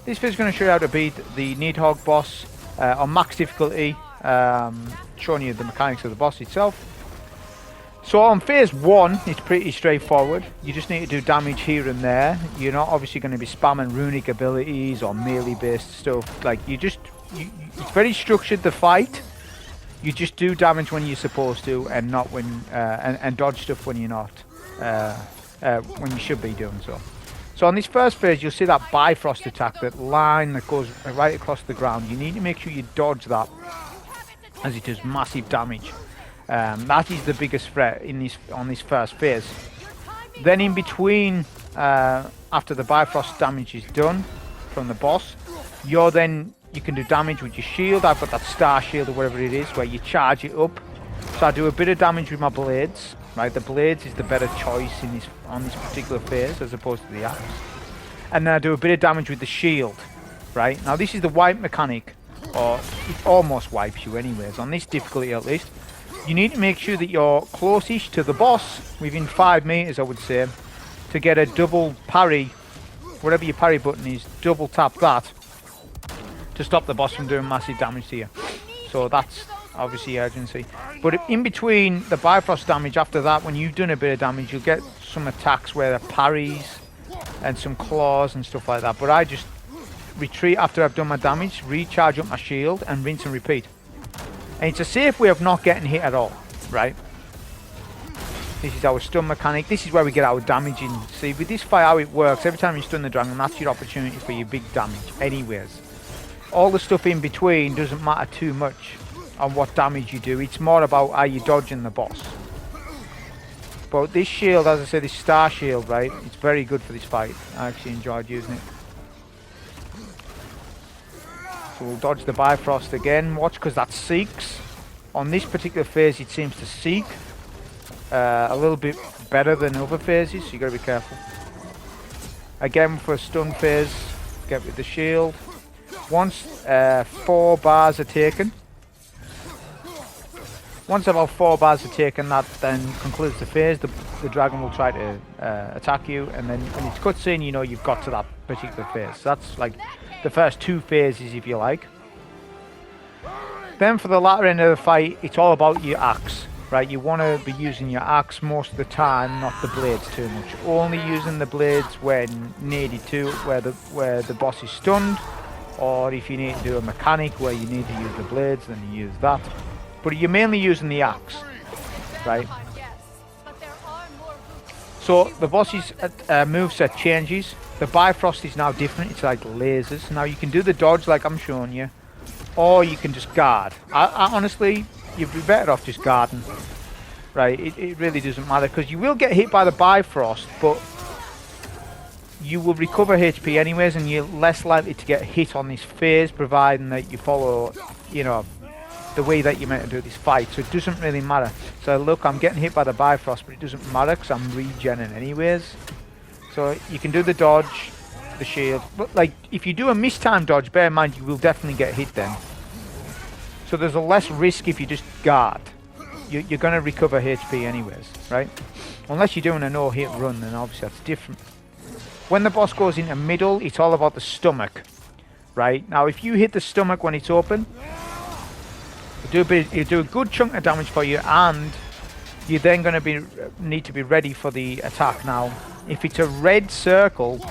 This video is going to show you how to beat the Nidhogg boss on max difficulty, showing you the mechanics of the boss itself. So on phase 1, it's pretty straightforward. You just need to do damage here and there. You're not obviously going to be spamming runic abilities or melee based stuff. Like it's very structured, the fight. You just do damage when you're supposed to, and not when and dodge stuff when you're not, when you should be doing so. So on this first phase, you'll see that Bifrost attack, that line that goes right across the ground. You need to make sure you dodge that, as it does massive damage. That is the biggest threat on this first phase. Then in between, after the Bifrost damage is done from the boss, you can do damage with your shield. I've got that star shield or whatever it is, where you charge it up. So I do a bit of damage with my blades. Right, the blades is the better choice on this particular phase as opposed to the axe. And then I do a bit of damage with the shield. Right, now this is the wipe mechanic, or it almost wipes you anyways, on this difficulty at least. You need to make sure that you're close-ish to the boss, within 5 meters I would say, to get a double parry. Whatever your parry button is, double tap that to stop the boss from doing massive damage to you. So that's obviously urgency. But in between the Bifrost damage, after that, when you've done a bit of damage, you'll get some attacks where they're parries and some claws and stuff like that. But I just retreat after I've done my damage, recharge up my shield, and rinse and repeat. And it's a safe way of not getting hit at all, right? This is our stun mechanic. This is where we get our damage in. See, with this fight, how it works, every time you stun the dragon, that's your opportunity for your big damage anyways. All the stuff in between doesn't matter too much on what damage you do. It's more about how you dodging the boss. But this shield, as I said, this star shield, right, it's very good for this fight. I actually enjoyed using it. So we'll dodge the Bifrost again. Watch, because that seeks. On this particular phase, it seems to seek a little bit better than other phases, so you got to be careful. Again, for a stun phase, get with the shield. Once 4 bars are taken, once about 4 bars are taken, that then concludes the phase. The dragon will try to attack you, and then when it's cutscene, you know you've got to that particular phase. So that's like the first 2 phases, if you like. Then for the latter end of the fight, it's all about your axe, right? You want to be using your axe most of the time, not the blades too much. Only using the blades when needed to, where the boss is stunned, or if you need to do a mechanic where you need to use the blades, then you use that. But you're mainly using the axe, right? So the boss's moveset changes. The Bifrost is now different. It's like lasers. Now you can do the dodge like I'm showing you, or you can just guard. I honestly, you'd be better off just guarding, right? It really doesn't matter, because you will get hit by the Bifrost, but you will recover HP anyways, and you're less likely to get hit on this phase, providing that you follow, you know, the way that you're meant to do this fight. So it doesn't really matter. So look, I'm getting hit by the Bifrost, but it doesn't matter because I'm regenning anyways. So you can do the dodge, the shield. But like, if you do a mistime dodge, bear in mind you will definitely get hit then. So there's a less risk if you just guard. You're going to recover HP anyways, right? Unless you're doing a no-hit run, then obviously that's different. When the boss goes into middle, it's all about the stomach, right? Now, if you hit the stomach when it's open, it'll do a good chunk of damage for you, and you're then going to need to be ready for the attack. Now, if it's a red circle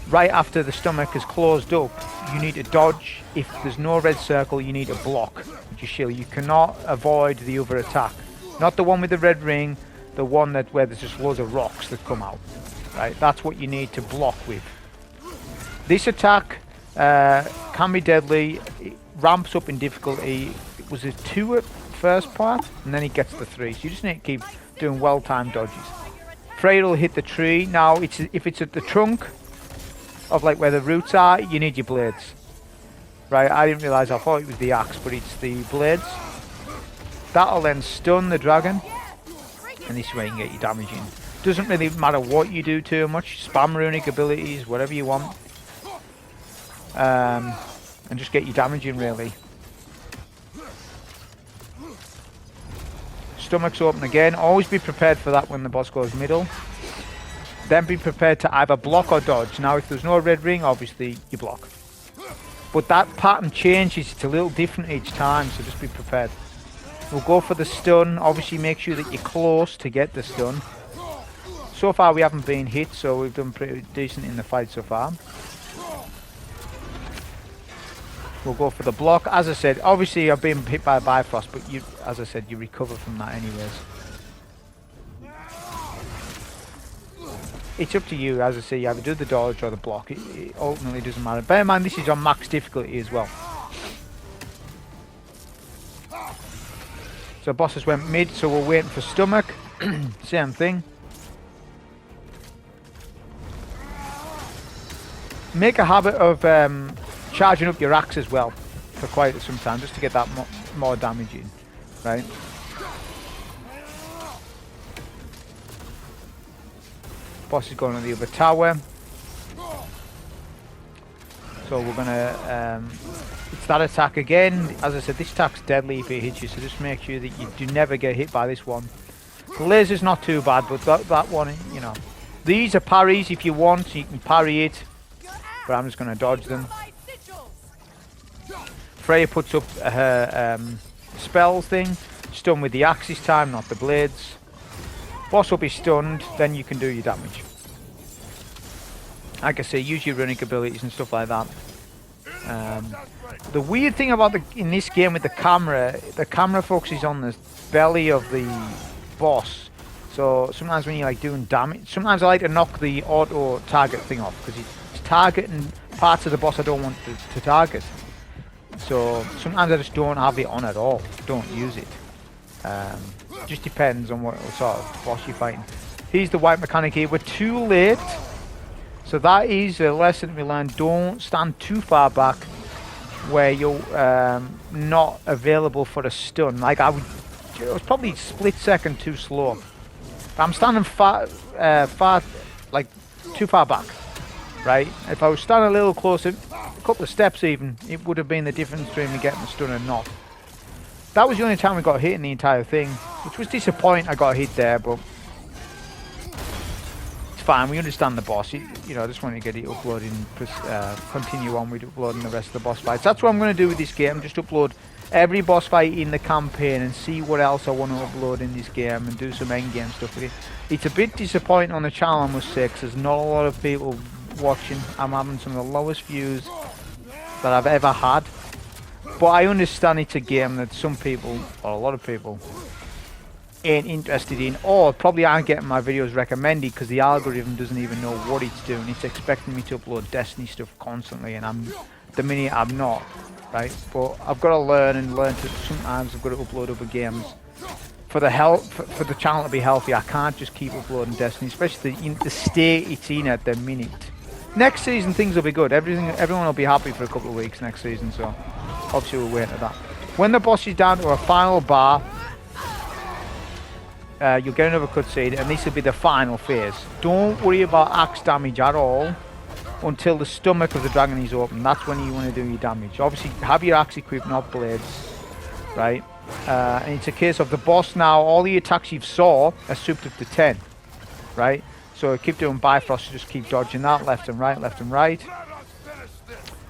right after the stomach is closed up, you need to dodge. If there's no red circle, you need to block with your shield. You cannot avoid the other attack. Not the one with the red ring, the one where there's just loads of rocks that come out. Right, that's what you need to block with. This attack can be deadly. It ramps up in difficulty. It was a 2 at first part, and then it gets to 3. So you just need to keep doing well-timed dodges. Afraid will hit the tree. Now, if it's at the trunk of like where the roots are, you need your blades. Right, I didn't realise, I thought it was the axe, but it's the blades. That'll then stun the dragon, and this is where you can get your damage in. Doesn't really matter what you do too much. Spam runic abilities, whatever you want, and just get your damage in really. Stomach's open again. Always be prepared for that when the boss goes middle. Then be prepared to either block or dodge. Now if there's no red ring, obviously you block. But that pattern changes, it's a little different each time, so just be prepared. We'll go for the stun, obviously make sure that you're close to get the stun. So far we haven't been hit, so we've done pretty decent in the fight so far. We'll go for the block. As I said, obviously I've been hit by Bifrost, but you, as I said, you recover from that anyways. It's up to you, as I say, you either do the dodge or the block. It ultimately doesn't matter. Bear in mind, this is on max difficulty as well. So bosses went mid, so we're waiting for stomach. Same thing. Make a habit of charging up your axe as well for quite some time, just to get that more damage in, right? Boss is going on the other tower. So we're gonna it's that attack again. As I said, this attack's deadly if it hits you, so just make sure that you do never get hit by this one. The laser's not too bad, but that one, you know. These are parries if you want, so you can parry it. But I'm just gonna dodge them. Freya puts up her spell thing. Stun with the axe this time, not the blades. Boss will be stunned, then you can do your damage. Like I say, use your runic abilities and stuff like that. The weird thing about in this game with the camera focuses on the belly of the boss. So sometimes when you're like doing damage, sometimes I like to knock the auto target thing off because it's targeting parts of the boss I don't want to target. So sometimes I just don't have it on at all. Don't use it. Just depends on what sort of boss you're fighting. Here's the white mechanic here. We're too late. So that is a lesson we learned. Don't stand too far back where you're not available for a stun. Like it was probably a split second too slow. I'm standing like too far back, right? If I was standing a little closer, a couple of steps even, it would have been the difference between me getting the stun and not. That was the only time we got hit in the entire thing, which was disappointing. I got hit there, but it's fine. We understand the boss. You know, I just want to get it uploaded and continue on with uploading the rest of the boss fights. That's what I'm going to do with this game. Just upload every boss fight in the campaign and see what else I want to upload in this game and do some endgame stuff with it. It's a bit disappointing on the channel, I must say, because there's not a lot of people watching. I'm having some of the lowest views that I've ever had. But I understand it's a game that some people, or a lot of people, ain't interested in, or probably aren't getting my videos recommended because the algorithm doesn't even know what it's doing. It's expecting me to upload Destiny stuff constantly, and the minute I'm not, right? But I've got to learn to sometimes I've got to upload other games for the channel to be healthy. I can't just keep uploading Destiny, especially in the state it's in at the minute. Next season things will be good. Everyone will be happy for a couple of weeks next season, so obviously we'll wait for that. When the boss is down to a final bar, you'll get another cutscene, and this will be the final phase. Don't worry about axe damage at all until the stomach of the dragon is open. That's when you want to do your damage. Obviously, have your axe equipped, not blades, right? And it's a case of the boss now, all the attacks you've saw are souped up to 10, right? So keep doing Bifrost, just keep dodging that left and right, left and right.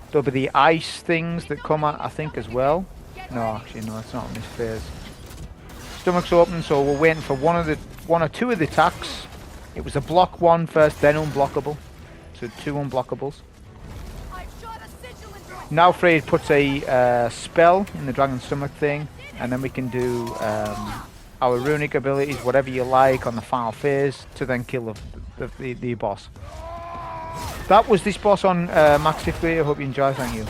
There'll be the ice things that come out, I think, as well. No, actually, no, it's not in this phase. Stomach's open, so we're waiting for one or two of the attacks. It was a block one first, then unblockable. So 2 unblockables. Now Freya puts a spell in the dragon stomach thing, and then we can do our runic abilities, whatever you like, on the final phase to then kill the boss. That was this boss on max difficulty. I hope you enjoy. Thank you.